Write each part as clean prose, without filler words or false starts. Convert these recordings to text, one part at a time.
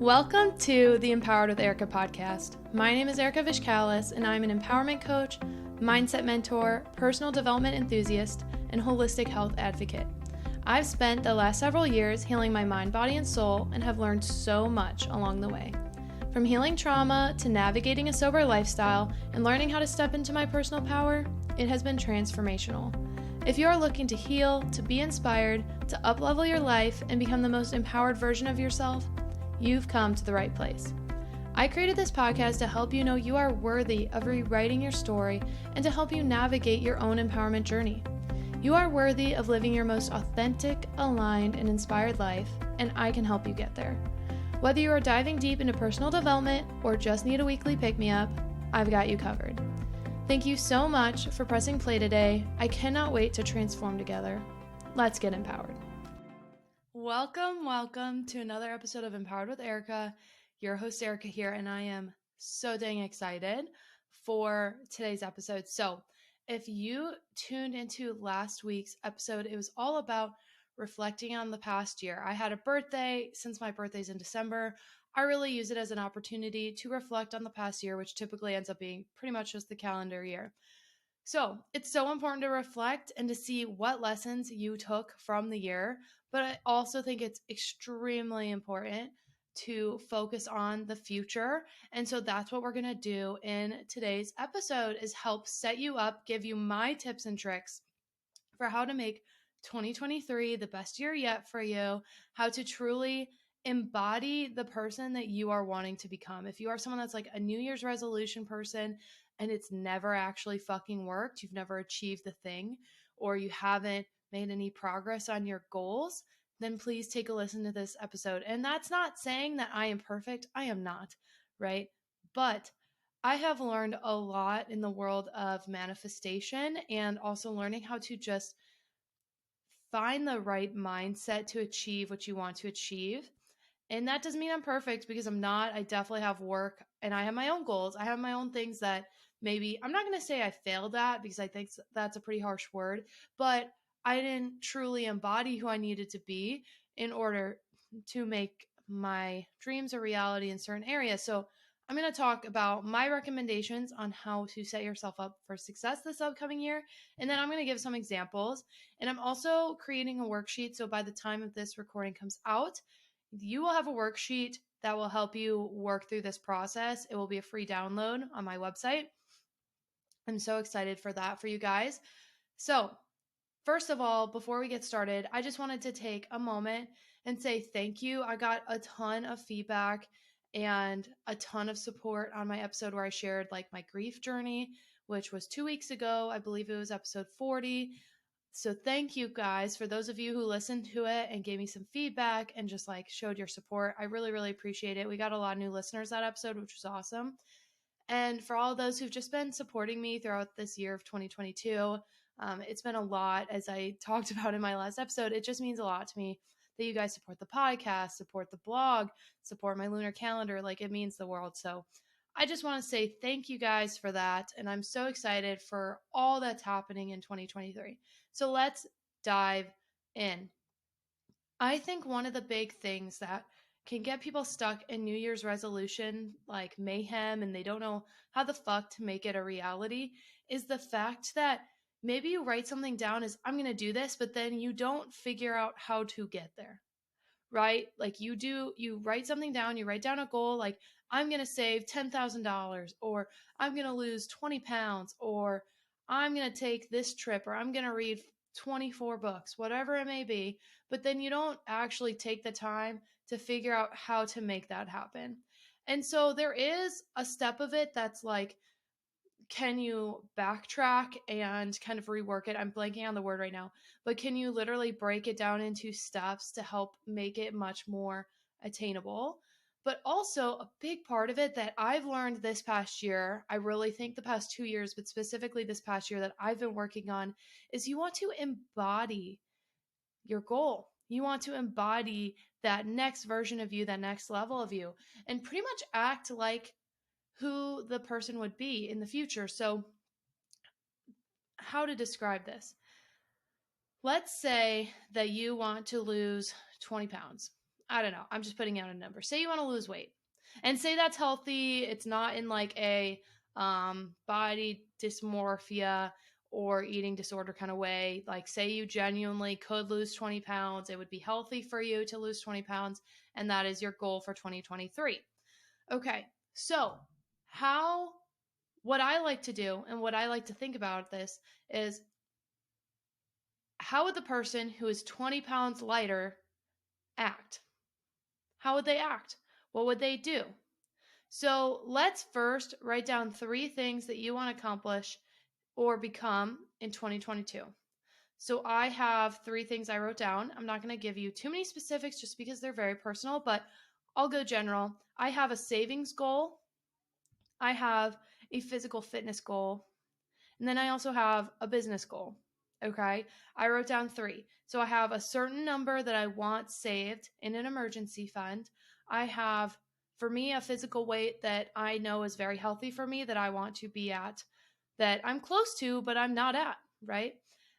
Welcome to the Empowered with Erika podcast. My name is Erika Vishkalis, and I'm an empowerment coach, mindset mentor, personal development enthusiast, and holistic health advocate. I've spent the last several years healing my mind, body, and soul, and have learned so much along the way. From healing trauma to navigating a sober lifestyle and learning how to step into my personal power, it has been transformational. If you are looking to heal, to be inspired, to uplevel your life, and become the most empowered version of yourself, you've come to the right place. I created this podcast to help you know you are worthy of rewriting your story and to help you navigate your own empowerment journey. You are worthy of living your most authentic, aligned, and inspired life, and I can help you get there. Whether you are diving deep into personal development or just need a weekly pick-me-up, I've got you covered. Thank you so much for pressing play today. I cannot wait to transform together. Let's get empowered. Welcome to another episode of Empowered with Erika. Your host Erika here, and I am so dang excited for today's episode. So if you tuned into last week's episode, it was all about reflecting on the past year. I had a birthday. Since my birthday's in December, I really use it as an opportunity to reflect on the past year, which typically ends up being pretty much just the calendar year. So it's so important to reflect and to see what lessons you took from the year. But I also think it's extremely important to focus on the future. And so that's what we're going to do in today's episode is help set you up, give you my tips and tricks for how to make 2023 the best year yet for you, how to truly embody the person that you are wanting to become. If you are someone that's like a New Year's resolution person and it's never actually fucking worked, you've never achieved the thing, or you haven't made any progress on your goals, then please take a listen to this episode. And that's not saying that I am perfect. I am not, right? But I have learned a lot in the world of manifestation and also learning how to just find the right mindset to achieve what you want to achieve. And that doesn't mean I'm perfect because I'm not. I definitely have work and I have my own goals. I have my own things that maybe I'm not going to say I failed at because I think that's a pretty harsh word, but I didn't truly embody who I needed to be in order to make my dreams a reality in certain areas. So I'm going to talk about my recommendations on how to set yourself up for success this upcoming year. And then I'm going to give some examples. And I'm also creating a worksheet. So by the time of this recording comes out, you will have a worksheet that will help you work through this process. It will be a free download on my website. I'm so excited for that for you guys. So first of all, before we get started, I just wanted to take a moment and say thank you. I got a ton of feedback and a ton of support on my episode where I shared like my grief journey, which was 2 weeks ago. I believe it was episode 40. So thank you guys for those of you who listened to it and gave me some feedback and just like showed your support. I really, really appreciate it. We got a lot of new listeners that episode, which was awesome. And for all those who've just been supporting me throughout this year of 2022, it's been a lot. As I talked about in my last episode, it just means a lot to me that you guys support the podcast, support the blog, support my Lunar Calendar. Like it means the world. So I just want to say thank you guys for that. And I'm so excited for all that's happening in 2023. So let's dive in. I think one of the big things that can get people stuck in New Year's resolution, like mayhem, and they don't know how the fuck to make it a reality, is the fact that maybe you write something down as I'm going to do this, but then you don't figure out how to get there, right? Like you write something down, you write down a goal, like I'm going to save $10,000 or I'm going to lose 20 pounds or I'm going to take this trip or I'm going to read 24 books, whatever it may be. But then you don't actually take the time to figure out how to make that happen. And so there is a step of it that's like, can you backtrack and kind of rework it? I'm blanking on the word right now, but can you literally break it down into steps to help make it much more attainable? But also a big part of it that I've learned this past year, I really think the past 2 years, but specifically this past year that I've been working on, is you want to embody your goal. You want to embody that next version of you, that next level of you, and pretty much act like who the person would be in the future. So how to describe this? Let's say that you want to lose 20 pounds I don't know, I'm just putting out a number. Say you want to lose weight, and say that's healthy. It's not in like a body dysmorphia or eating disorder kind of way. Like, say you genuinely could lose 20 pounds. It would be healthy for you to lose 20 pounds. And that is your goal for 2023. Okay. So, what I like to do and what I like to think about this is, how would the person who is 20 pounds lighter act? How would they act? What would they do? So let's first write down 3 things that you want to accomplish or become in 2022. So I have 3 things I wrote down. I'm not going to give you too many specifics just because they're very personal, but I'll go general. I have a savings goal. I have a physical fitness goal. And then I also have a business goal. Okay. I wrote down 3. So I have a certain number that I want saved in an emergency fund. I have, for me, a physical weight that I know is very healthy for me, that I want to be at, that I'm close to, but I'm not at, right?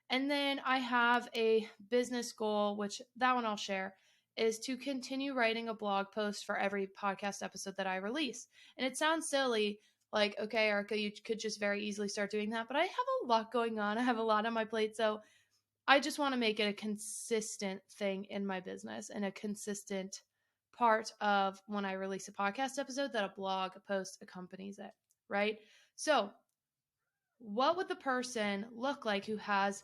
And then I have a business goal, which that one I'll share, is to continue writing a blog post for every podcast episode that I release. And it sounds silly, like, okay, Erika, you could just very easily start doing that, but I have a lot going on. I have a lot on my plate. So I just want to make it a consistent thing in my business and a consistent part of when I release a podcast episode, that a blog post accompanies it, right? So what would the person look like who has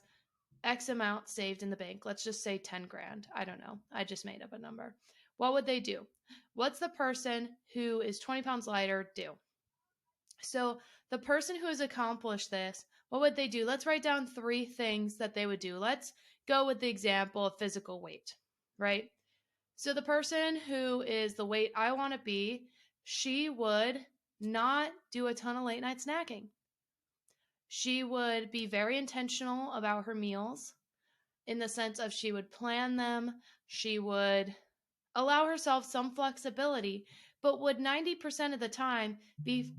X amount saved in the bank? Let's just say 10 grand. I don't know. I just made up a number. What would they do? What's the person who is 20 pounds lighter do? So the person who has accomplished this, what would they do? Let's write down 3 things that they would do. Let's go with the example of physical weight, right? So the person who is the weight I want to be, she would not do a ton of late night snacking. She would be very intentional about her meals, in the sense of she would plan them. She would allow herself some flexibility, but would 90% of the time be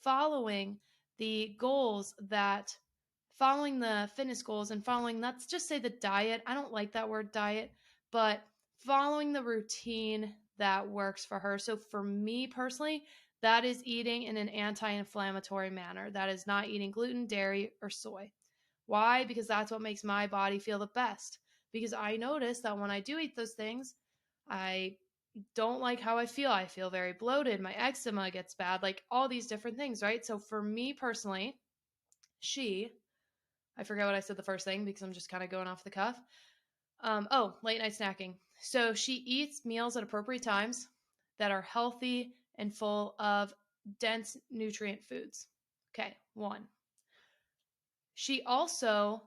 following the goals, that following the fitness goals and following, let's just say, the diet. I don't like that word diet, but following the routine that works for her. So for me personally, that is eating in an anti-inflammatory manner. That is not eating gluten, dairy, or soy. Why? Because that's what makes my body feel the best. Because I notice that when I do eat those things, I don't like how I feel. I feel very bloated. My eczema gets bad, like all these different things, right? So for me personally, I forget what I said the first thing because I'm just kind of going off the cuff. Late night snacking. So she eats meals at appropriate times that are healthy and full of dense nutrient foods. Okay, 1. She also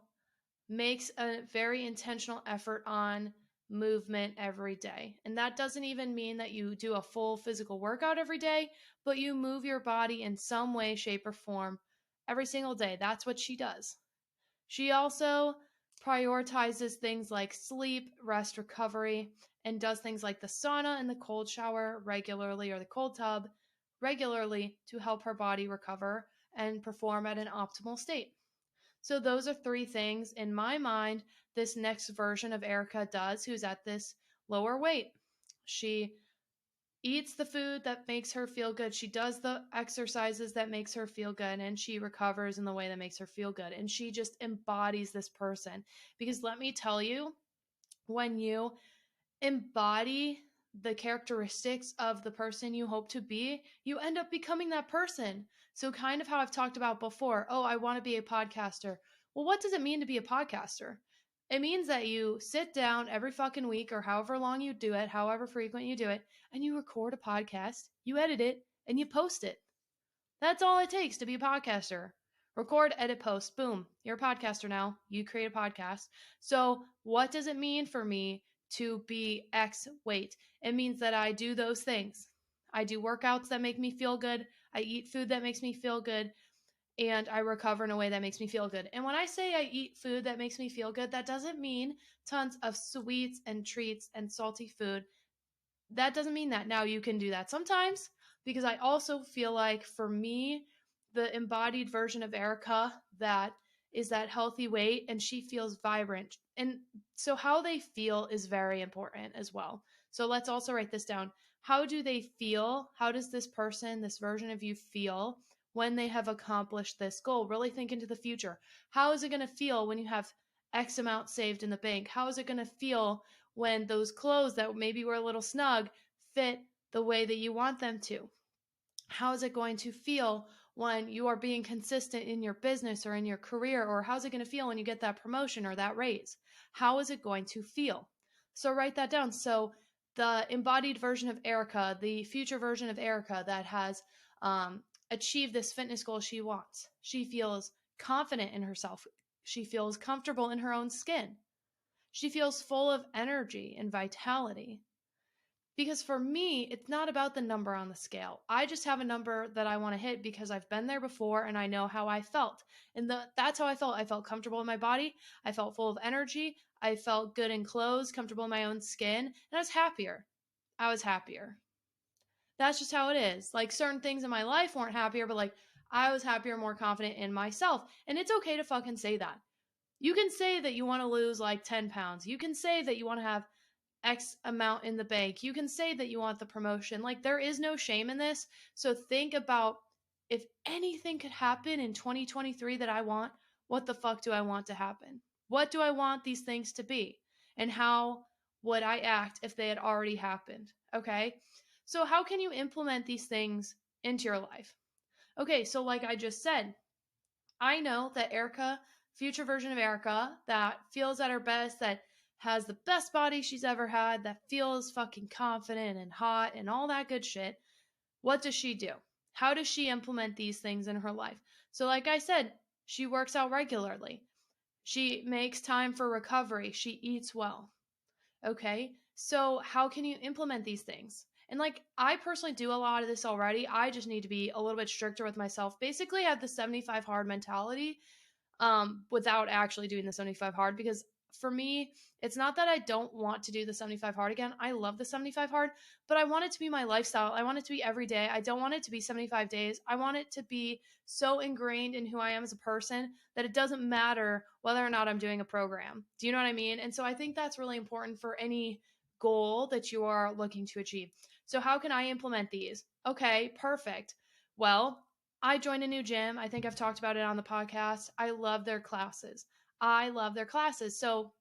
makes a very intentional effort on movement every day. And that doesn't even mean that you do a full physical workout every day, but you move your body in some way, shape, or form every single day. That's what she does. She also prioritizes things like sleep, rest, recovery, and does things like the sauna and the cold shower regularly, or the cold tub regularly, to help her body recover and perform at an optimal state. So those are 3 things in my mind this next version of Erika does, who's at this lower weight. She eats the food that makes her feel good. She does the exercises that makes her feel good, and she recovers in the way that makes her feel good. And she just embodies this person. Because let me tell you, when you embody the characteristics of the person you hope to be, you end up becoming that person. So kind of how I've talked about before, oh, I want to be a podcaster. Well, what does it mean to be a podcaster? It means that you sit down every fucking week, or however long you do it, however frequent you do it, and you record a podcast, you edit it, and you post it. That's all it takes to be a podcaster. Record, edit, post, boom, you're a podcaster now. You create a podcast. So what does it mean for me to be X weight? It means that I do those things. I do workouts that make me feel good. I eat food that makes me feel good. And I recover in a way that makes me feel good. And when I say I eat food that makes me feel good, that doesn't mean tons of sweets and treats and salty food. That doesn't mean that. Now, you can do that sometimes, because I also feel like, for me, the embodied version of Erika that is that healthy weight, and she feels vibrant. And so how they feel is very important as well. So let's also write this down. How do they feel? How does this person, this version of you feel when they have accomplished this goal? Really think into the future. How is it going to feel when you have X amount saved in the bank? How is it going to feel when those clothes that maybe were a little snug fit the way that you want them to? How is it going to feel when you are being consistent in your business or in your career? Or how's it going to feel when you get that promotion or that raise? How is it going to feel? So write that down. So the embodied version of Erika, the future version of Erika that has achieved this fitness goal she wants, she feels confident in herself. She feels comfortable in her own skin. She feels full of energy and vitality. Because for me, it's not about the number on the scale. I just have a number that I want to hit because I've been there before and I know how I felt. And that's how I felt. I felt comfortable in my body. I felt full of energy. I felt good in clothes, comfortable in my own skin, and I was happier. I was happier. That's just how it is. Like certain things in my life weren't happier, but like I was happier, more confident in myself. And it's okay to fucking say that. You can say that you want to lose like 10 pounds. You can say that you want to have X amount in the bank. You can say that you want the promotion. Like there is no shame in this. So think about if anything could happen in 2023 that I want, what the fuck do I want to happen? What do I want these things to be? And how would I act if they had already happened? Okay. So how can you implement these things into your life? Okay. So like I just said, I know that Erika, future version of Erika, that feels at her best, that has the best body she's ever had, that feels fucking confident and hot and all that good shit. What does she do? How does she implement these things in her life? So, like I said, she works out regularly. She makes time for recovery. She eats well. Okay. So, how can you implement these things? And like, I personally do a lot of this already. I just need to be a little bit stricter with myself. Basically, I have the 75 hard mentality without actually doing the 75 hard, because for me, it's not that I don't want to do the 75 hard again. I love the 75 hard, but I want it to be my lifestyle. I want it to be every day. I don't want it to be 75 days. I want it to be so ingrained in who I am as a person that it doesn't matter whether or not I'm doing a program. Do you know what I mean? And so I think that's really important for any goal that you are looking to achieve. So how can I implement these? Okay, perfect. Well, I joined a new gym. I think I've talked about it on the podcast. I love their classes. I love their classes. So,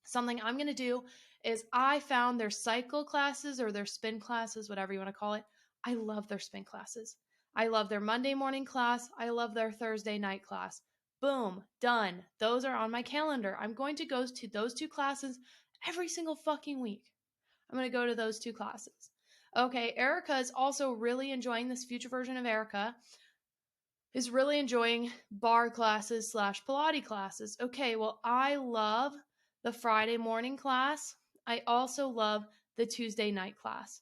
something I'm going to do is I found their cycle classes or their spin classes, whatever you want to call it. I love their spin classes. I love their Monday morning class. I love their Thursday night class. Boom, done. Those are on my calendar. I'm going to go to those two classes every single fucking week. I'm going to go to those two classes. Okay, Erika is also really enjoying this future version of Erika is really enjoying bar classes / Pilates classes. Okay, well, I love the Friday morning class. I also love the Tuesday night class.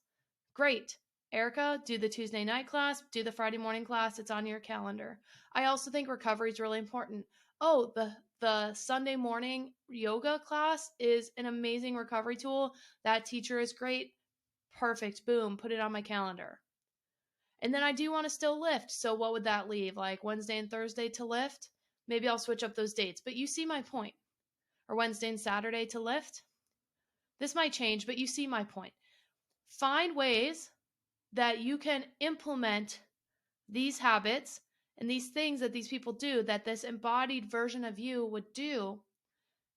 Great. Erika, do the Tuesday night class, do the Friday morning class. It's on your calendar. I also think recovery is really important. Oh, the Sunday morning yoga class is an amazing recovery tool. That teacher is great. Perfect. Boom. Put it on my calendar. And then I do want to still lift. So what would that leave? Like Wednesday and Thursday to lift? Maybe I'll switch up those dates. But you see my point. Or Wednesday and Saturday to lift? This might change, but you see my point. Find ways that you can implement these habits and these things that these people do, that this embodied version of you would do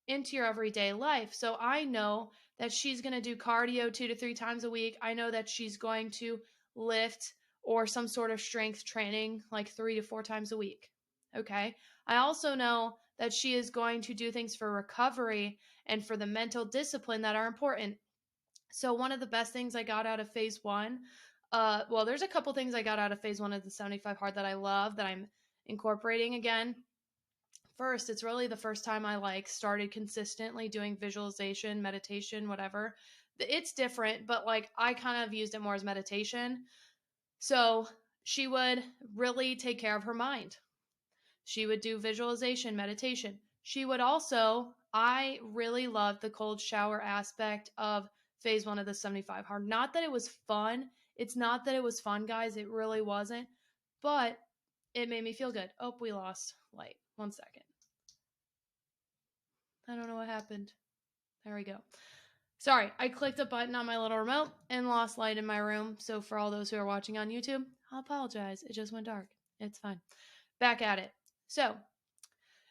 into your everyday life. So I know that she's going to do cardio 2 to 3 times a week. I know that she's going to lift or some sort of strength training like 3 to 4 times a week. Okay. I also know that she is going to do things for recovery and for the mental discipline that are important. So one of the best things I got out of phase one, well, there's a couple things I got out of phase one of the 75 hard that I love that I'm incorporating again. First, it's really the first time I started consistently doing visualization, meditation, whatever. It's different, but I kind of used it more as meditation. So she would really take care of her mind. She would do visualization, meditation. She would also, I really loved the cold shower aspect of phase one of the 75 hard. Not that it was fun. It's not that it was fun, guys. It really wasn't. But it made me feel good. Oh, we lost light. 1 second. I don't know what happened. There we go. Sorry, I clicked a button on my little remote and lost light in my room. So for all those who are watching on YouTube, I'll apologize. It just went dark. It's fine. Back at it. So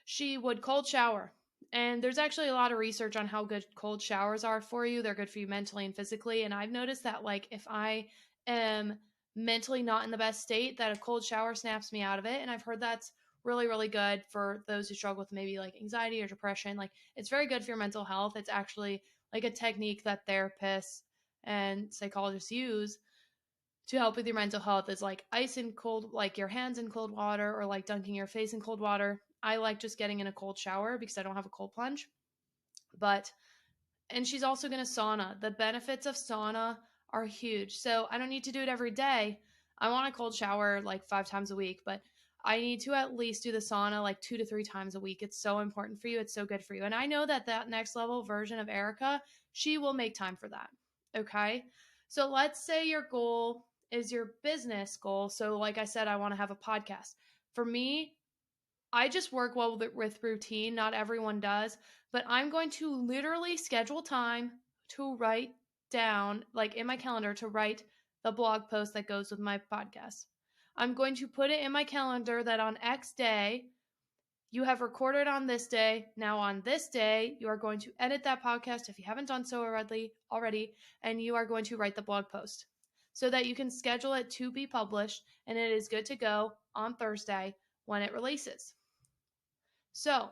she would cold shower. And there's actually a lot of research on how good cold showers are for you. They're good for you mentally and physically. And I've noticed that, like, if I am mentally not in the best state, that a cold shower snaps me out of it. And I've heard that's really, really good for those who struggle with maybe like anxiety or depression. Like, it's very good for your mental health. It's actually like a technique that therapists and psychologists use to help with your mental health is like ice in cold, like your hands in cold water, or like dunking your face in cold water. I like just getting in a cold shower because I don't have a cold plunge. But, and she's also going to sauna. The benefits of sauna are huge. So I don't need to do it every day. I want a cold shower like 5 times a week, but I need to at least do the sauna like 2 to 3 times a week. It's so important for you. It's so good for you. And I know that that next level version of Erika, she will make time for that. Okay. So let's say your goal is your business goal. So, like I said, I want to have a podcast. For me, I just work well with routine. Not everyone does, but I'm going to literally schedule time to write down, like in my calendar, to write the blog post that goes with my podcast. I'm going to put it in my calendar that on X day, you have recorded on this day. Now, on this day, you are going to edit that podcast if you haven't done so already, and you are going to write the blog post so that you can schedule it to be published and it is good to go on Thursday when it releases. So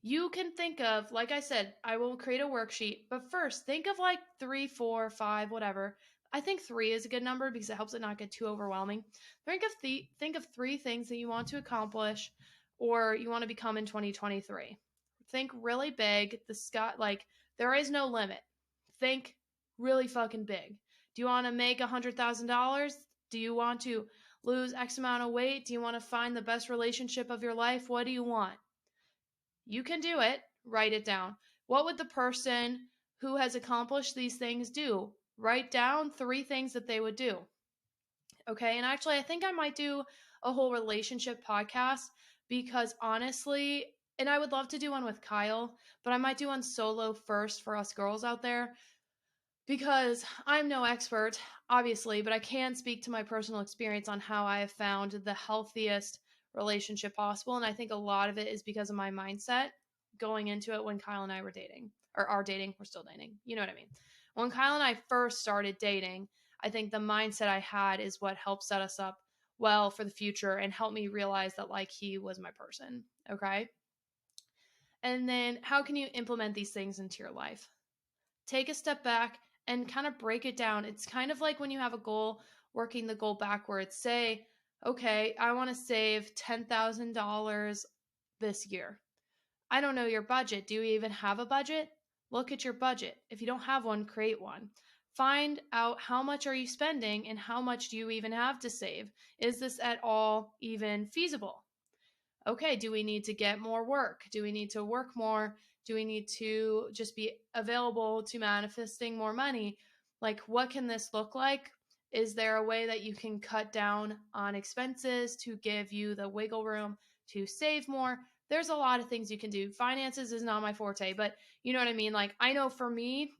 you can think of, like I said, I will create a worksheet, but first think of like 3, 4, 5, whatever. I think 3 is a good number because it helps it not get too overwhelming. Think of 3 things that you want to accomplish or you want to become in 2023. Think really big. The sky, like, there is no limit. Think really fucking big. Do you want to make $100,000? Do you want to lose X amount of weight? Do you want to find the best relationship of your life? What do you want? You can do it. Write it down. What would the person who has accomplished these things do? Write down 3 things that they would do. Okay. And actually, I think I might do a whole relationship podcast because honestly, and I would love to do one with Kyle, but I might do one solo first for us girls out there because I'm no expert, obviously, but I can speak to my personal experience on how I have found the healthiest relationship possible. And I think a lot of it is because of my mindset going into it when Kyle and I were dating, or are dating, we're still dating. You know what I mean? When Kyle and I first started dating, I think the mindset I had is what helped set us up well for the future and helped me realize that like he was my person. Okay. And then how can you implement these things into your life? Take a step back and kind of break it down. It's kind of like when you have a goal, working the goal backwards. Say, okay, I want to save $10,000 this year. I don't know your budget. Do you even have a budget? Look at your budget. If you don't have one, create one. Find out how much are you spending and how much do you even have to save? Is this at all even feasible? Okay, do we need to get more work? Do we need to work more? Do we need to just be available to manifesting more money? Like, what can this look like? Is there a way that you can cut down on expenses to give you the wiggle room to save more? There's a lot of things you can do. Finances is not my forte, but you know what I mean? Like, I know for me,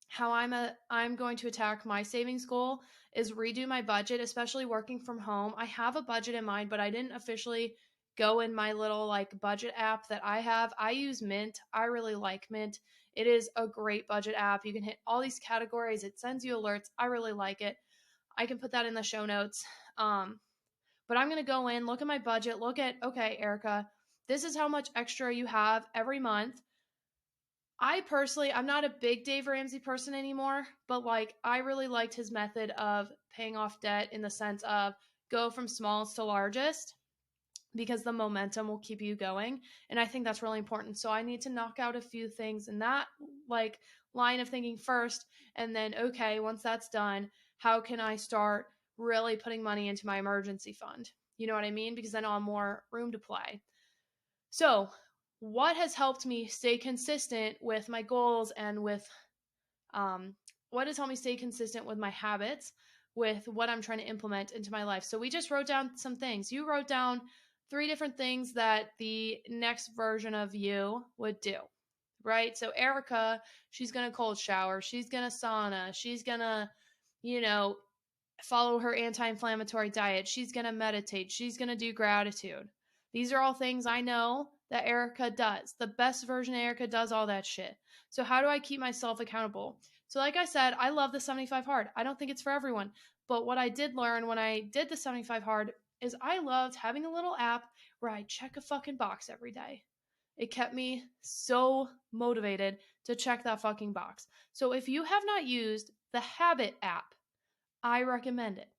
how I'm going to attack my savings goal is redo my budget, especially working from home. I have a budget in mind, but I didn't officially go in my little like budget app that I have. I use Mint. I really like Mint. It is a great budget app. You can hit all these categories. It sends you alerts. I really like it. I can put that in the show notes. But I'm going to go in, look at my budget, look at, okay, Erika, this is how much extra you have every month. I personally, I'm not a big Dave Ramsey person anymore, but like I really liked his method of paying off debt in the sense of go from smallest to largest because the momentum will keep you going. And I think that's really important. So I need to knock out a few things in that like line of thinking first. And then, okay, once that's done, how can I start really putting money into my emergency fund? You know what I mean? Because then I'll have more room to play. So what has helped me stay consistent with my goals and with what has helped me stay consistent with my habits, with what I'm trying to implement into my life. So we just wrote down some things. You wrote down 3 different things that the next version of you would do. right? So Erika, she's going to cold shower, she's going to sauna, she's going to, you know, follow her anti-inflammatory diet, she's going to meditate, she's going to do gratitude. These are all things I know that Erika does. The best version of Erika does all that shit. So how do I keep myself accountable? So like I said, I love the 75 hard. I don't think it's for everyone. But what I did learn when I did the 75 hard is I loved having a little app where I check a fucking box every day. It kept me so motivated to check that fucking box. So if you have not used the Habit app, I recommend it.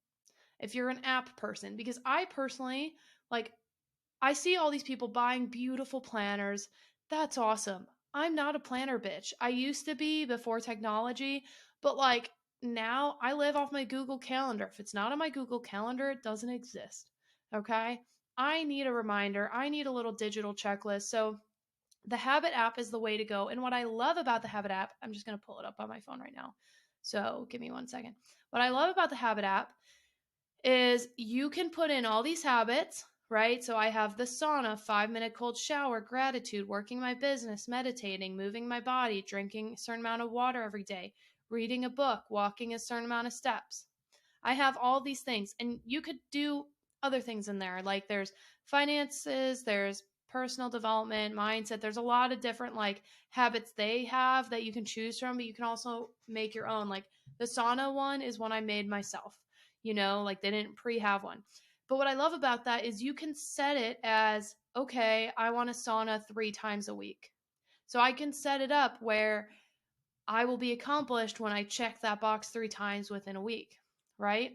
If you're an app person, because I personally, like, I see all these people buying beautiful planners. That's awesome. I'm not a planner bitch. I used to be before technology, but like now I live off my Google Calendar. If it's not on my Google Calendar, it doesn't exist. Okay? I need a reminder. I need a little digital checklist. So the Habit app is the way to go. And what I love about the Habit app, I'm just going to pull it up on my phone right now. So give me 1 second. What I love about the Habit app is you can put in all these habits, right? So I have the sauna, 5-minute cold shower, gratitude, working my business, meditating, moving my body, drinking a certain amount of water every day, reading a book, walking a certain amount of steps. I have all these things, and you could do other things in there. Like there's finances, there's personal development, mindset. There's a lot of different like habits they have that you can choose from, but you can also make your own. Like the sauna one is one I made myself. Like they didn't have one. But what I love about that is you can set it as, okay, I want a sauna 3 times a week. So I can set it up where I will be accomplished when I check that box 3 times within a week, right?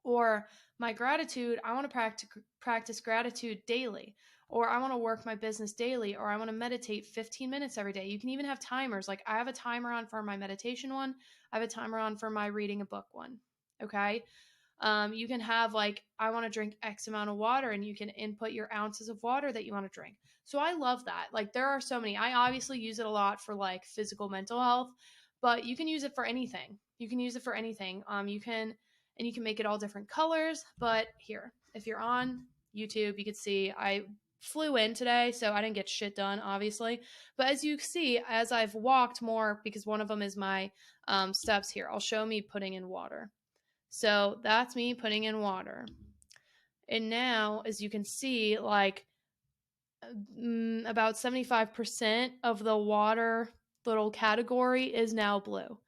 Or my gratitude, I want to practice gratitude daily, or I want to work my business daily, or I want to meditate 15 minutes every day. You can even have timers. Like I have a timer on for my meditation one, I have a timer on for my reading a book one. Okay. You can have like, I want to drink X amount of water, and you can input your ounces of water that you want to drink. So I love that. Like there are so many. I obviously use it a lot for like physical, mental health, but you can use it for anything. You can use it for anything. You can make it all different colors. But here, if you're on YouTube, you can see I flew in today, so I didn't get shit done, obviously. But as you see, as I've walked more, because one of them is my steps here, I'll show me putting in water. So that's me putting in water. And now, as you can see, like about 75% of the water little category is now blue,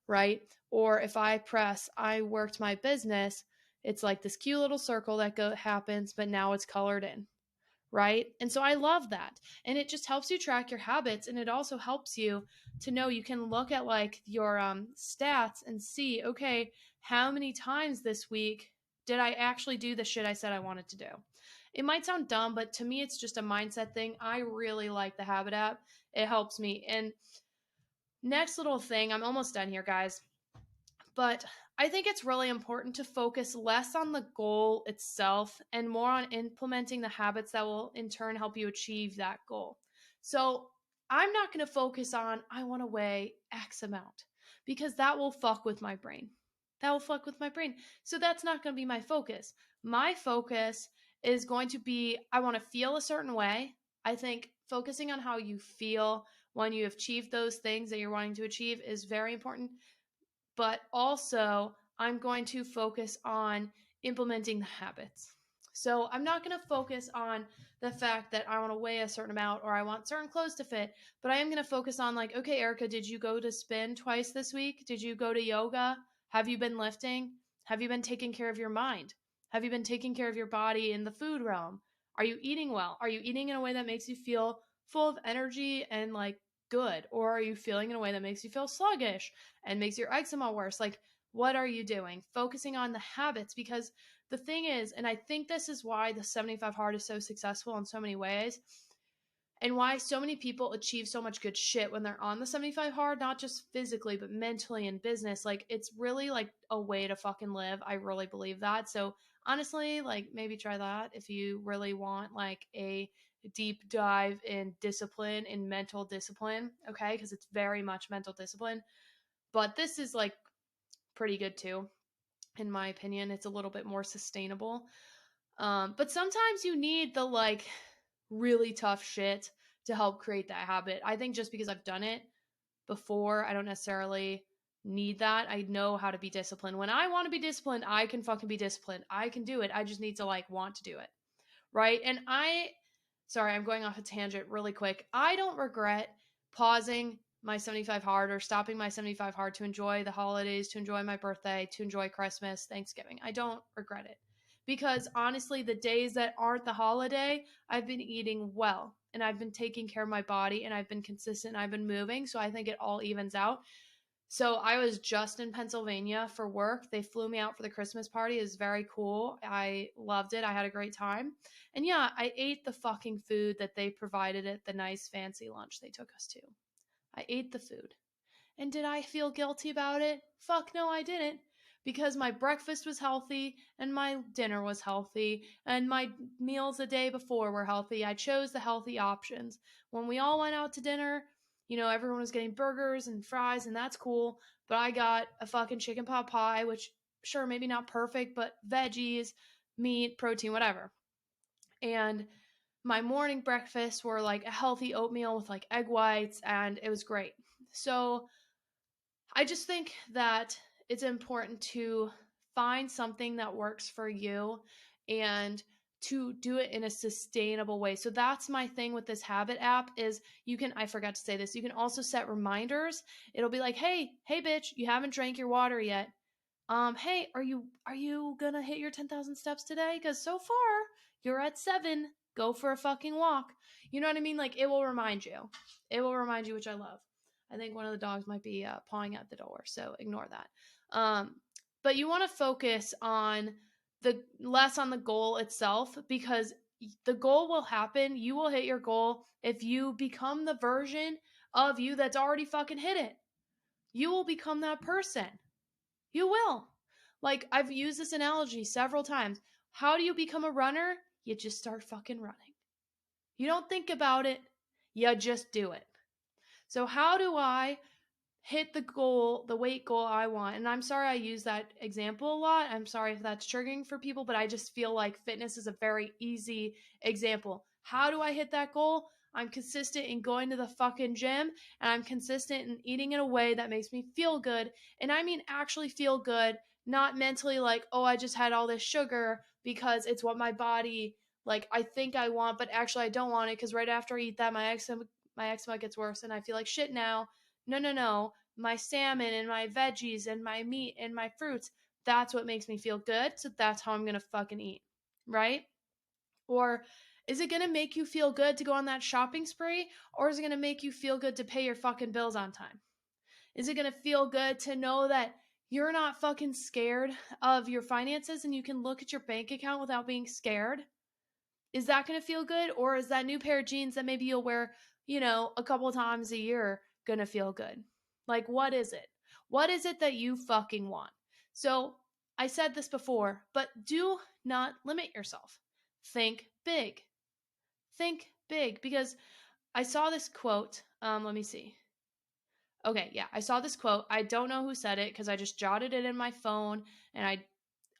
right? Or if I press, I worked my business, it's like this cute little circle that happens, but now it's colored in, right? And so I love that. And it just helps you track your habits. And it also helps you to know, you can look at like your stats and see, okay, how many times this week did I actually do the shit I said I wanted to do? It might sound dumb, but to me, it's just a mindset thing. I really like the Habit app. It helps me. And next little thing, I'm almost done here, guys. But I think it's really important to focus less on the goal itself and more on implementing the habits that will in turn help you achieve that goal. So I'm not going to focus on, I want to weigh X amount, because that will fuck with my brain. That will fuck with my brain. So that's not going to be my focus. My focus is going to be, I want to feel a certain way. I think focusing on how you feel when you have achieved those things that you're wanting to achieve is very important. But also, I'm going to focus on implementing the habits. So I'm not going to focus on the fact that I want to weigh a certain amount or I want certain clothes to fit, but I am going to focus on like, okay, Erika, did you go to spin twice this week? Did you go to yoga? Have you been lifting? Have you been taking care of your mind? Have you been taking care of your body in the food realm? Are you eating well? Are you eating in a way that makes you feel full of energy and like good? Or are you feeling in a way that makes you feel sluggish and makes your eczema worse? Like, what are you doing? Focusing on the habits, because the thing is, and I think this is why the 75 hard is so successful in so many ways, and why so many people achieve so much good shit when they're on the 75 hard, not just physically, but mentally and business. Like, it's really like a way to fucking live. I really believe that. So honestly, like maybe try that if you really want like a deep dive in discipline, in mental discipline. Okay. Because it's very much mental discipline. But this is like pretty good too, in my opinion. It's a little bit more sustainable. But sometimes you need the like really tough shit to help create that habit. I think just because I've done it before, I don't necessarily need that. I know how to be disciplined. When I want to be disciplined, I can fucking be disciplined. I can do it. I just need to like want to do it. Right? And sorry, I'm going off a tangent really quick. I don't regret pausing my 75 hard or stopping my 75 hard to enjoy the holidays, to enjoy my birthday, to enjoy Christmas, Thanksgiving. I don't regret it. Because honestly, the days that aren't the holiday, I've been eating well and I've been taking care of my body and I've been consistent and I've been moving. So I think it all evens out. So I was just in Pennsylvania for work. They flew me out for the Christmas party. It was very cool. I loved it. I had a great time. And yeah, I ate the fucking food that they provided at the nice fancy lunch they took us to. I ate the food. And did I feel guilty about it? Fuck no, I didn't. Because my breakfast was healthy and my dinner was healthy and my meals the day before were healthy. I chose the healthy options. When we all went out to dinner, everyone was getting burgers and fries, and that's cool. But I got a fucking chicken pot pie, which, sure, maybe not perfect, but veggies, meat, protein, whatever. And my morning breakfasts were like a healthy oatmeal with like egg whites, and it was great. So I just think that it's important to find something that works for you and to do it in a sustainable way. So that's my thing with this habit app is I forgot to say this, you can also set reminders. It'll be like, hey bitch, you haven't drank your water yet. Hey, are you gonna hit your 10,000 steps today? Because so far you're at 7. Go for a fucking walk. You know what I mean? Like it will remind you. It will remind you, which I love. I think one of the dogs might be pawing at the door, so ignore that. But you want to focus on less on the goal itself, because the goal will happen. You will hit your goal if you become the version of you that's already fucking hit it. You will become that person. You will. Like, I've used this analogy several times. How do you become a runner? You just start fucking running. You don't think about it. You just do it. So how do I hit the weight goal I want? And I'm sorry I use that example a lot. I'm sorry if that's triggering for people, but I just feel like fitness is a very easy example. How do I hit that goal? I'm consistent in going to the fucking gym, and I'm consistent in eating in a way that makes me feel good. And I mean actually feel good, not mentally like, oh, I just had all this sugar because it's what my body, like, I think I want, but actually I don't want it because right after I eat that, my eczema gets worse and I feel like shit now. No. My salmon and my veggies and my meat and my fruits, that's what makes me feel good. So that's how I'm going to fucking eat. Right? Or is it going to make you feel good to go on that shopping spree? Or is it going to make you feel good to pay your fucking bills on time? Is it going to feel good to know that you're not fucking scared of your finances and you can look at your bank account without being scared? Is that going to feel good? Or is that new pair of jeans that maybe you'll wear, a couple times a year going to feel good? Like, what is it? What is it that you fucking want? So I said this before, but do not limit yourself. Think big. Think big, because I saw this quote. Let me see. Okay, yeah, I saw this quote. I don't know who said it because I just jotted it in my phone and I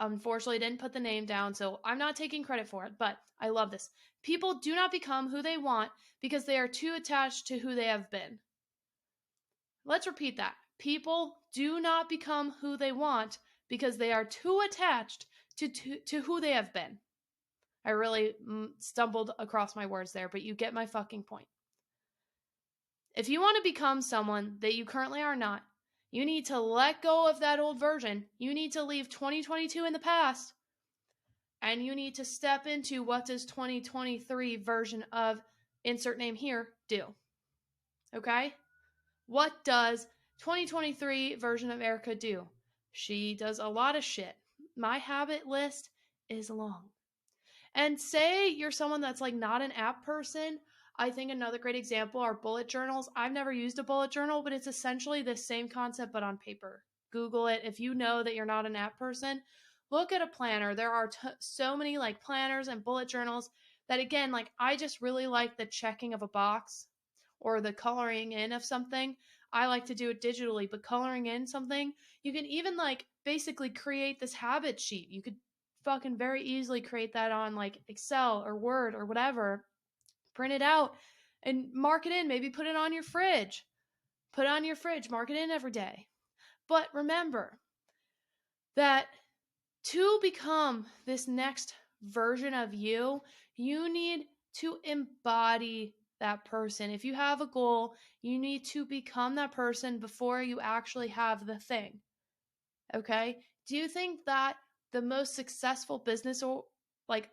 unfortunately didn't put the name down, so I'm not taking credit for it, but I love this. People do not become who they want because they are too attached to who they have been. Let's repeat that. People do not become who they want because they are too attached to who they have been. I really stumbled across my words there, but you get my fucking point. If you want to become someone that you currently are not, you need to let go of that old version. You need to leave 2022 in the past. And you need to step into what does 2023 version of insert name here do. Okay? What does 2023 version of Erika do? She does a lot of shit. My habit list is long. And say you're someone that's like not an app person. I think another great example are bullet journals. I've never used a bullet journal, but it's essentially the same concept, but on paper. Google it. If you know that you're not an app person, look at a planner. There are so many like planners and bullet journals that, again, like I just really like the checking of a box or the coloring in of something. I like to do it digitally, but coloring in something, you can even like basically create this habit sheet. You could fucking very easily create that on like Excel or Word or whatever, print it out, and mark it in. Maybe put it on your fridge. Put it on your fridge. Mark it in every day. But remember that to become this next version of you, you need to embody that person. If you have a goal, you need to become that person before you actually have the thing. Okay? Do you think that the most successful business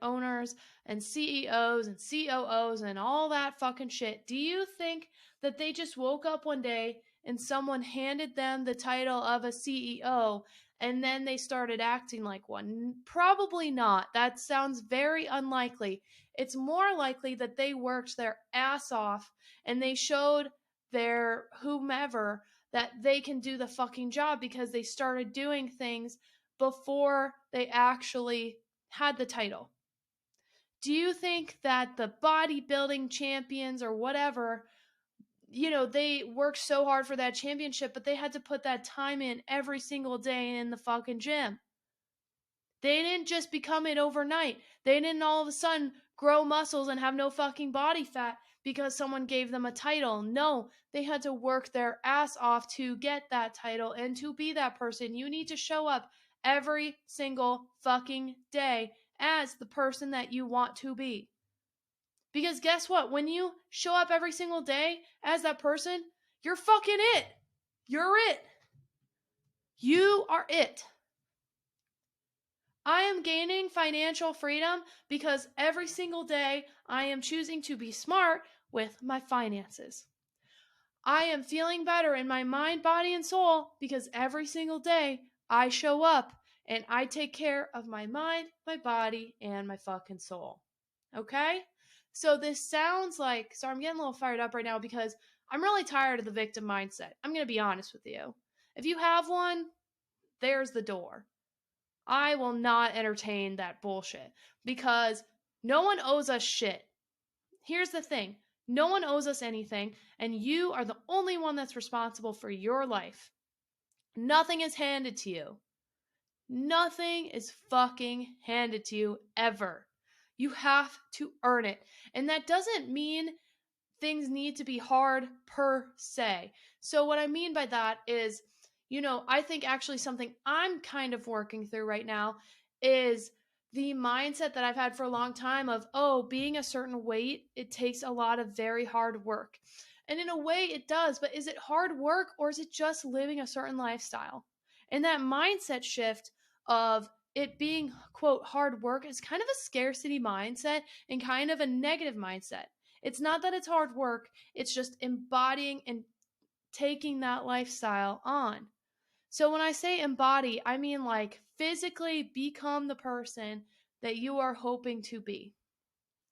owners and CEOs and COOs and all that fucking shit, do you think that they just woke up one day and someone handed them the title of a CEO and then they started acting like one? Probably not. That sounds very unlikely. It's more likely that they worked their ass off and they showed their whomever that they can do the fucking job because they started doing things before they actually had the title. Do you think that the bodybuilding champions or whatever, they worked so hard for that championship, but they had to put that time in every single day in the fucking gym? They didn't just become it overnight. They didn't all of a sudden grow muscles and have no fucking body fat because someone gave them a title. No, they had to work their ass off to get that title and to be that person. You need to show up every single fucking day as the person that you want to be. Because guess what? When you show up every single day as that person, you're fucking it. You're it. You are it. I am gaining financial freedom because every single day I am choosing to be smart with my finances. I am feeling better in my mind, body, and soul because every single day I show up and I take care of my mind, my body, and my fucking soul. Okay? So this sounds like, I'm getting a little fired up right now because I'm really tired of the victim mindset. I'm going to be honest with you. If you have one, there's the door. I will not entertain that bullshit because no one owes us shit. Here's the thing. No one owes us anything, and you are the only one that's responsible for your life. Nothing is handed to you. Nothing is fucking handed to you ever. You have to earn it. And that doesn't mean things need to be hard per se. So what I mean by that is, I think actually something I'm kind of working through right now is the mindset that I've had for a long time of, being a certain weight, it takes a lot of very hard work. And in a way it does, but is it hard work or is it just living a certain lifestyle? And that mindset shift of it being, quote, hard work is kind of a scarcity mindset and kind of a negative mindset. It's not that it's hard work, it's just embodying and taking that lifestyle on. So when I say embody, I mean like physically become the person that you are hoping to be.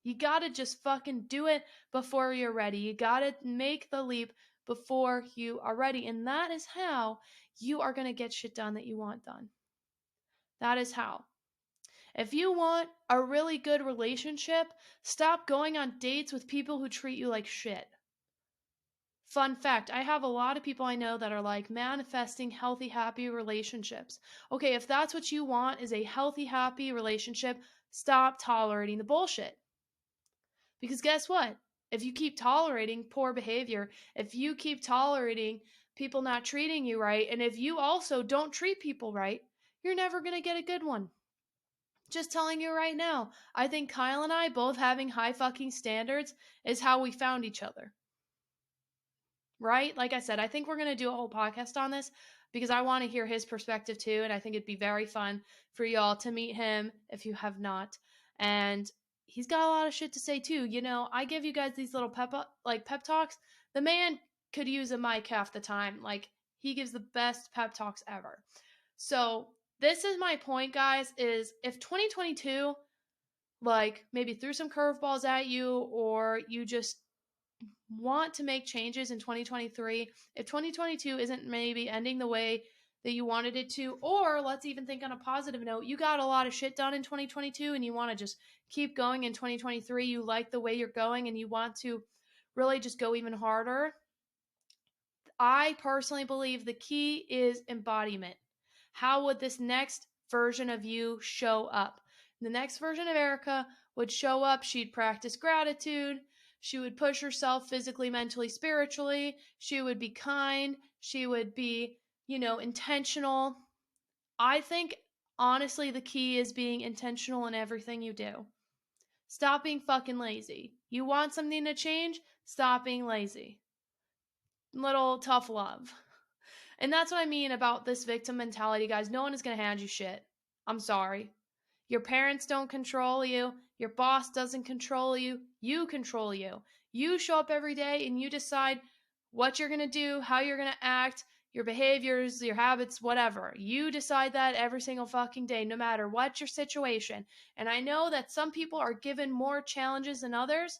You gotta just fucking do it before you're ready. You gotta make the leap before you are ready. And that is how you are gonna get shit done that you want done. That is how. If you want a really good relationship, stop going on dates with people who treat you like shit. Fun fact, I have a lot of people I know that are like manifesting healthy, happy relationships. Okay, if that's what you want is a healthy, happy relationship, stop tolerating the bullshit. Because guess what? If you keep tolerating poor behavior, if you keep tolerating people not treating you right, and if you also don't treat people right, you're never going to get a good one. Just telling you right now, I think Kyle and I both having high fucking standards is how we found each other. Right? Like I said, I think we're going to do a whole podcast on this because I want to hear his perspective too. And I think it'd be very fun for y'all to meet him if you have not. And he's got a lot of shit to say too. I give you guys these little pep talks. The man could use a mic half the time. Like, he gives the best pep talks ever. So this is my point, guys, is if 2022, like, maybe threw some curveballs at you, or you just want to make changes in 2023, if 2022 isn't maybe ending the way that you wanted it to, or let's even think on a positive note, you got a lot of shit done in 2022 and you want to just keep going in 2023, you like the way you're going and you want to really just go even harder, I personally believe the key is embodiment. How would this next version of you show up? The next version of Erika would show up, she'd practice gratitude, She would push herself physically, mentally, spiritually. She would be kind. She would be, intentional. I think, honestly, the key is being intentional in everything you do. Stop being fucking lazy. You want something to change? Stop being lazy. Little tough love. And that's what I mean about this victim mentality, guys. No one is going to hand you shit. I'm sorry. Your parents don't control you. Your boss doesn't control you. You control you. You show up every day and you decide what you're going to do, how you're going to act, your behaviors, your habits, whatever. You decide that every single fucking day, no matter what your situation. And I know that some people are given more challenges than others.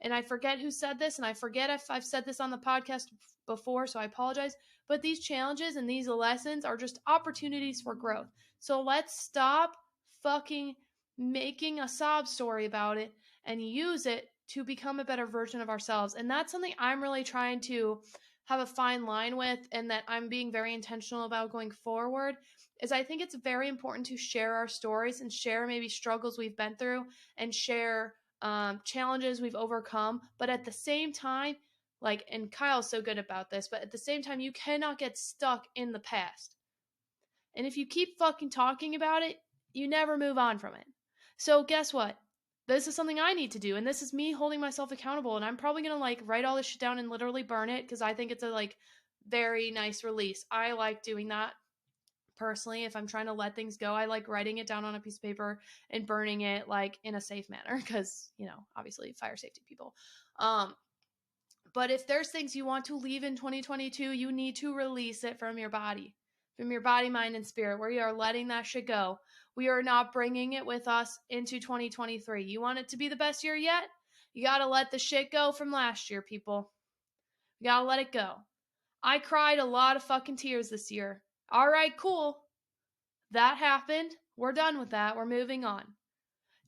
And I forget who said this, and I forget if I've said this on the podcast before, so I apologize. But these challenges and these lessons are just opportunities for growth. So let's stop fucking making a sob story about it and use it to become a better version of ourselves. And that's something I'm really trying to have a fine line with, and that I'm being very intentional about going forward, is I think it's very important to share our stories and share maybe struggles we've been through and share challenges we've overcome. But at the same time, and Kyle's so good about this, but at the same time, you cannot get stuck in the past. And if you keep fucking talking about it, you never move on from it. So guess what? This is something I need to do, and this is me holding myself accountable, and I'm probably gonna write all this shit down and literally burn it, because I think it's a very nice release. I like doing that personally. If I'm trying to let things go, I like writing it down on a piece of paper and burning it in a safe manner, because obviously fire safety people. But if there's things you want to leave in 2022, you need to release it from your body, mind, and spirit. Where you are letting that shit go. We are not bringing it with us into 2023. You want it to be the best year yet? You gotta let the shit go from last year, people. You gotta let it go. I cried a lot of fucking tears this year. All right, cool. That happened. We're done with that. We're moving on.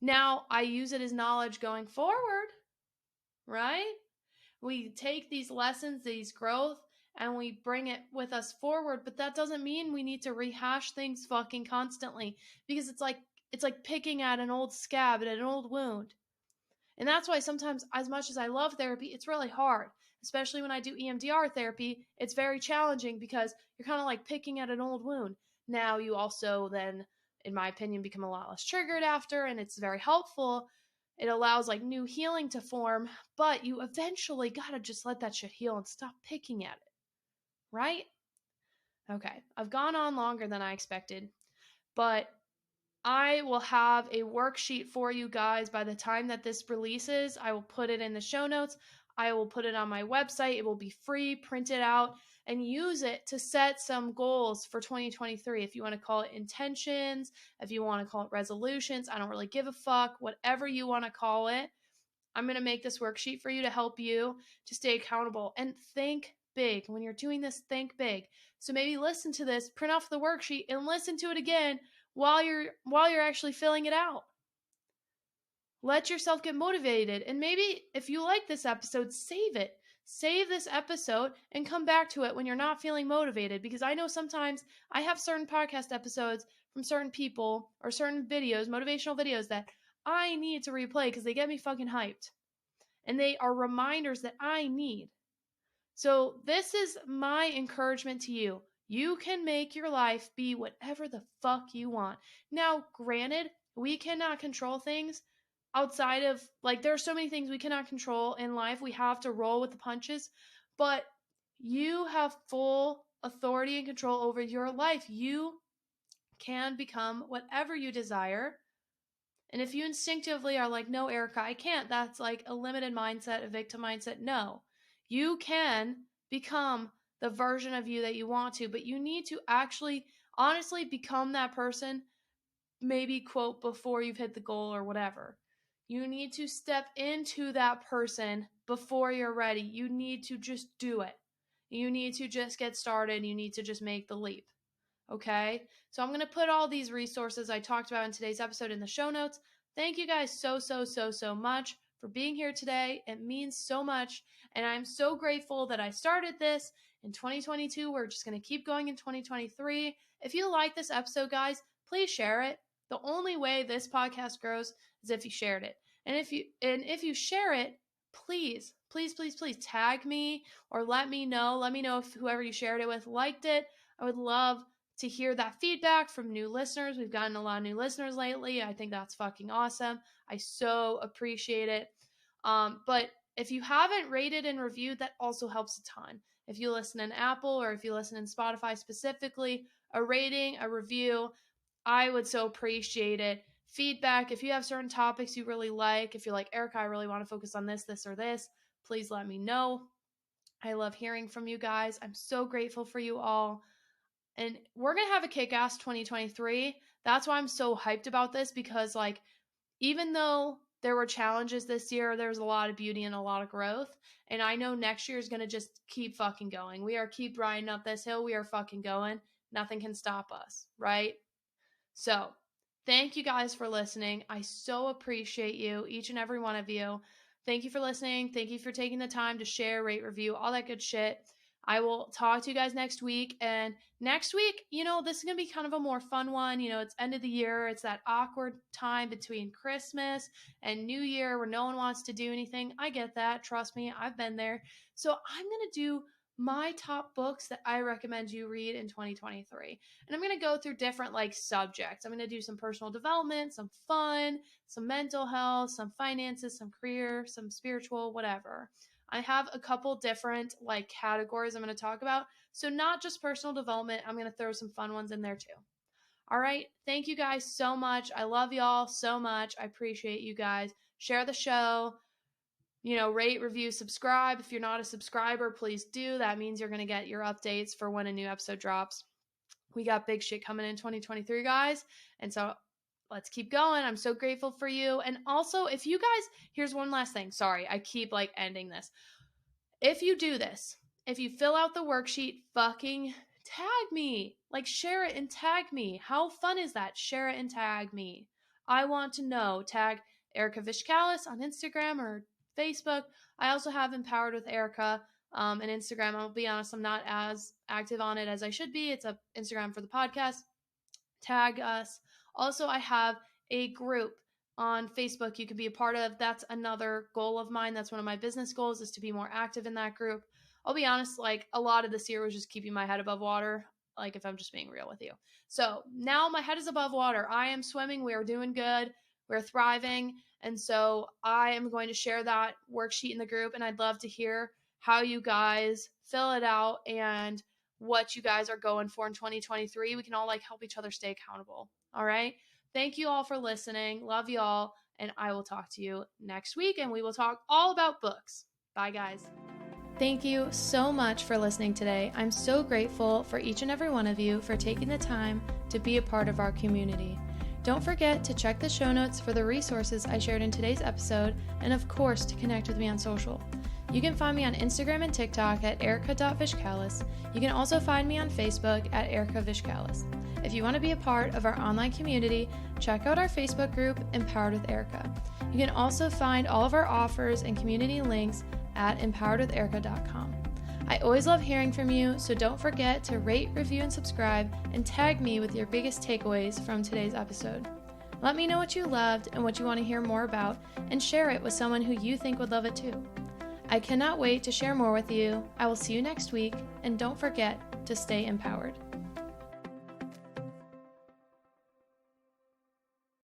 Now, I use it as knowledge going forward, right? We take these lessons, these growth, and we bring it with us forward, but that doesn't mean we need to rehash things fucking constantly, because it's like picking at an old scab, at an old wound. And that's why sometimes, as much as I love therapy, it's really hard, especially when I do EMDR therapy. It's very challenging because you're kind of picking at an old wound. Now you also then, in my opinion, become a lot less triggered after, and it's very helpful. It allows new healing to form, but you eventually gotta just let that shit heal and stop picking at it, right? Okay, I've gone on longer than I expected, but I will have a worksheet for you guys by the time that this releases. I will put it in the show notes. I will put it on my website. It will be free, print it out, and use it to set some goals for 2023. If you want to call it intentions, if you want to call it resolutions, I don't really give a fuck. Whatever you want to call it, I'm going to make this worksheet for you to help you to stay accountable. And think big. When you're doing this, think big. So maybe listen to this, print off the worksheet, and listen to it again while you're actually filling it out. Let yourself get motivated. And maybe if you like this episode, save it. Save this episode and come back to it when you're not feeling motivated. Because I know sometimes I have certain podcast episodes from certain people or certain videos, motivational videos, that I need to replay because they get me fucking hyped. And they are reminders that I need. So this is my encouragement to you. You can make your life be whatever the fuck you want. Now, granted, we cannot control things outside of, there are so many things we cannot control in life. We have to roll with the punches, but you have full authority and control over your life. You can become whatever you desire. And if you instinctively are like, no, Erika, I can't, that's a limited mindset, a victim mindset. No, you can become the version of you that you want to, but you need to actually honestly become that person, maybe quote, before you've hit the goal or whatever. You need to step into that person before you're ready. You need to just do it. You need to just get started. You need to just make the leap. Okay? So I'm going to put all these resources I talked about in today's episode in the show notes. Thank you guys so much for being here today. It means so much. And I'm so grateful that I started this in 2022. We're just going to keep going in 2023. If you like this episode, guys, please share it. The only way this podcast grows is if you shared it. And if you share it, please, please, please, please tag me or let me know. Let me know if whoever you shared it with liked it. I would love to hear that feedback from new listeners. We've gotten a lot of new listeners lately. I think that's fucking awesome. I so appreciate it. But if you haven't rated and reviewed, that also helps a ton. If you listen in Apple or if you listen in Spotify specifically, a rating, a review, I would so appreciate it. Feedback, if you have certain topics you really like, if you're like, Erika, I really want to focus on this, or this, please let me know. I love hearing from you guys. I'm so grateful for you all. And we're going to have a kick-ass 2023. That's why I'm so hyped about this, because like, even though there were challenges this year, there's a lot of beauty and a lot of growth. And I know next year is going to just keep fucking going. We are keep riding up this hill. We are fucking going. Nothing can stop us, right? So thank you guys for listening. I so appreciate you, each and every one of you. Thank you for listening. Thank you for taking the time to share, rate, review, all that good shit. I will talk to you guys next week. And next week, this is going to be kind of a more fun one. It's end of the year. It's that awkward time between Christmas and New Year where no one wants to do anything. I get that. Trust me, I've been there. So I'm going to do my top books that I recommend you read in 2023. And I'm going to go through different subjects. I'm going to do some personal development, some fun, some mental health, some finances, some career, some spiritual, whatever. I have a couple different categories I'm going to talk about. So not just personal development, I'm going to throw some fun ones in there too. All right. Thank you guys so much. I love y'all so much. I appreciate you guys. Share the show. Rate, review, subscribe. If you're not a subscriber, please do. That means you're going to get your updates for when a new episode drops. We got big shit coming in 2023, guys. And so let's keep going. I'm so grateful for you. And also, if you guys, here's one last thing. Sorry, I keep ending this. If you do this, if you fill out the worksheet, fucking tag me. Share it and tag me. How fun is that? Share it and tag me. I want to know. Tag Erika Vishkalis on Instagram or Facebook. I also have Empowered with Erika and Instagram. I'll be honest, I'm not as active on it as I should be. It's a Instagram for the podcast. Tag us. Also, I have a group on Facebook you can be a part of. That's another goal of mine. That's one of my business goals, is to be more active in that group. I'll be honest, a lot of this year was just keeping my head above water, if I'm just being real with you. So now my head is above water. I am swimming. We are doing good. We're thriving. And so I am going to share that worksheet in the group, and I'd love to hear how you guys fill it out and what you guys are going for in 2023. We can all help each other stay accountable. All right. Thank you all for listening. Love you all. And I will talk to you next week, and we will talk all about books. Bye, guys. Thank you so much for listening today. I'm so grateful for each and every one of you for taking the time to be a part of our community. Don't forget to check the show notes for the resources I shared in today's episode, and of course to connect with me on social. You can find me on Instagram and TikTok at erika.vishkalis. You can also find me on Facebook at Erika Vishkalis. If you want to be a part of our online community, check out our Facebook group, Empowered with Erika. You can also find all of our offers and community links at empoweredwitherika.com. I always love hearing from you, so don't forget to rate, review, and subscribe, and tag me with your biggest takeaways from today's episode. Let me know what you loved and what you want to hear more about, and share it with someone who you think would love it too. I cannot wait to share more with you. I will see you next week, and don't forget to stay empowered.